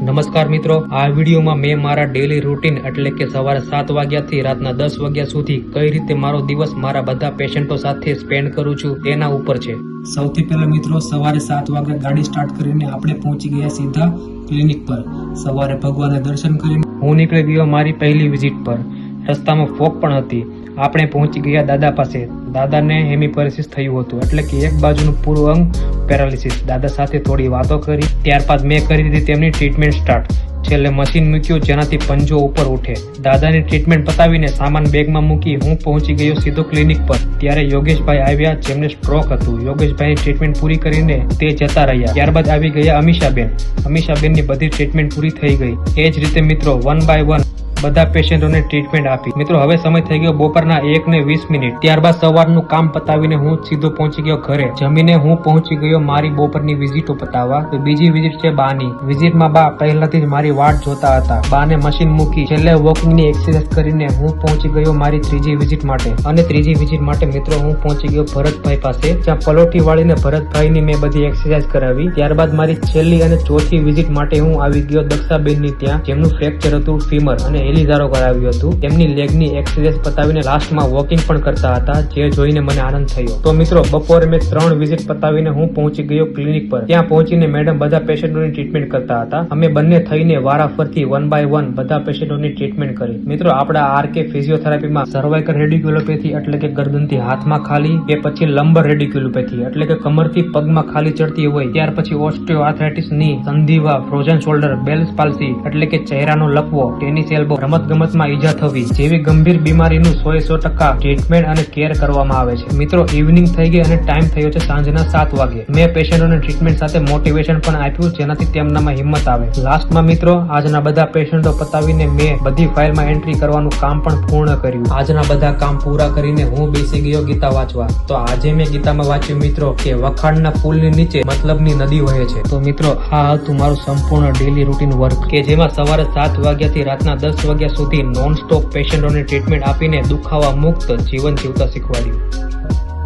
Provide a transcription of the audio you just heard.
નમસ્કાર મિત્રો, આ વિડીયોમાં મેં મારા ડેલી રૂટીન એટલે કે સવારે 7 વાગ્યાથી રાતના 10 વાગ્યા સુધી કઈ રીતે મારો દિવસ મારા બધા પેશન્ટો સાથે સ્પેન્ડ કરું છું તેના ઉપર છે। સૌથી પહેલા મિત્રો સવારે 7 વાગે ગાડી સ્ટાર્ટ કરીને આપણે પહોંચી ગયા સીધા ક્લિનિક પર। સવારે ભગવાનના દર્શન કરીને હું નીકળી ગયો મારી પહેલી વિઝિટ પર। રસ્તામાં ફોગ પણ હતી। આપણે પહોંચી ગયા દાદા પાસે। દાદાને હેમિપેરેસિસ થયું હતું એટલે કે એક બાજુનું પૂરું અંગ પેરાલિસિસ। દાદા સાથે થોડી વાતો કરી, ત્યારબાદ મેં કરી દીધી તેમની ટ્રીટમેન્ટ સ્ટાર્ટ। છેલ્લે મશીન મૂક્યું જેનાથી પંજો ઉપર ઉઠે। દાદાની ટ્રીટમેન્ટ પતાવીને સામાન બેગમાં મૂકી હું પહોંચી ગયો સીધો ક્લિનિક પર। ત્યારે યોગેશભાઈ આવ્યા જેમને સ્ટ્રોક હતું। યોગેશભાઈની ટ્રીટમેન્ટ પૂરી કરીને તે જતા રહ્યા। ત્યારબાદ આવી ગયા અમીષાબેન। અમીષાબેનની બધી ટ્રીટમેન્ટ પૂરી થઈ ગઈ। એ જ રીતે મિત્રો 1 બાય 1 બધા પેશન્ટોને ટ્રીટમેન્ટ આપી। મિત્રો હવે સમય થઈ ગયો બપોરના 1:20। ત્યારબાદ સવારનું કામ પતાવીને હું સીધો પહોંચી ગયો ઘરે। જમીને હું પહોંચી ગયો મારી બપોરની વિઝિટો પતાવવા। તો બીજી વિઝિટ છે બાની। વિઝિટમાં બા પહેલાથી જ મારી વાટ જોતા હતા। બાને મશીન મૂકી છેલ્લે વોકિંગની એક્સરસાઇઝ કરીને હું પહોંચી ગયો મારી ત્રીજી વિઝિટ માટે। અને ત્રીજી વિઝિટ માટે મિત્રો હું પહોંચી ગયો ભરતભાઈ પાસે, જ્યાં પલોઠી વાળીને ભરતભાઈની મેં બધી એક્સરસાઇઝ કરાવી। ત્યારબાદ મારી છેલ્લી અને ચોથી વિઝિટ માટે હું આવી ગયો દક્ષાબેનની ત્યાં, જેમનું ફ્રેક્ચર હતું ફીમર અને એલિઝારો કરાવ્યું હતું। તેમની લેગની એક્સરસાઇઝ પતાવીને લાસ્ટમાં વોકિંગ પણ કરતા હતા, જે જોઈને મને આનંદ થયો। તો મિત્રો બપોરે મેં 3 વિઝિટ પતાવીને હું પહોંચી ગયો ક્લિનિક પર। ત્યાં પહોંચીને મેડમ બધા પેશન્ટોની ટ્રીટમેન્ટ કરતા હતા। અમે બંને થઈને વારાફરતી 1 બાય 1 બધા પેશન્ટોની ટ્રીટમેન્ટ કરી। મિત્રો આપણા આરકે ફિઝિયોથેરાપીમાં સર્વાઇકલ રેડિક્યુલોપેથી એટલે કે ગરદનથી હાથમાં ખાલી, કે પછી લંબર રેડિક્યુલોપેથી એટલે કે કમરથી પગમાં ખાલી ચડતી હોય, ત્યાર પછી ઓસ્ટિયોઆર્થરાઇટિસ ની, સંધિવા, ફ્રોઝન શોલ્ડર, બેલ્સ પાલ્સી એટલે કે ચહેરાનો લકવો, ટેનિસ એલ્બો, રમતગમતમાં ઈજા થવી જેવી ગંભીર બીમારીનું 100% ટ્રીટમેન્ટ અને કેર કરવામાં આવે છે। મિત્રો ઇવનિંગ થઈ ગઈ અને ટાઈમ થયો છે સાંજના 7 વાગે। મેં પેશન્ટોને ટ્રીટમેન્ટ સાથે મોટિવેશન પણ આપ્યું, જેનાથી તેમનામાં હિંમત આવે। લાસ્ટમાં મિત્રો આજના બધા પેશન્ટો પતાવીને મેં બધી ફાઇલમાં એન્ટ્રી કરવાનું કામ પણ પૂર્ણ કર્યું। આજના બધા કામ પૂરા કરીને હું બેસી ગયો ગીતા વાંચવા। તો આજે મેં ગીતામાં વાંચ્યું મિત્રો કે વખાણના પુલની નીચે મતલબની નદી વહે છે। તો મિત્રો આ હતું મારું સંપૂર્ણ ડેલી રૂટીન વર્ક, કે જેમાં સવારે 7 વાગ્યાથી રાતના 10 વાગ્યા સુધી નોન સ્ટોપ પેશન્ટોને ટ્રીટમેન્ટ આપીને દુખાવા મુક્ત જીવન જીવતા શીખવાડ્યું।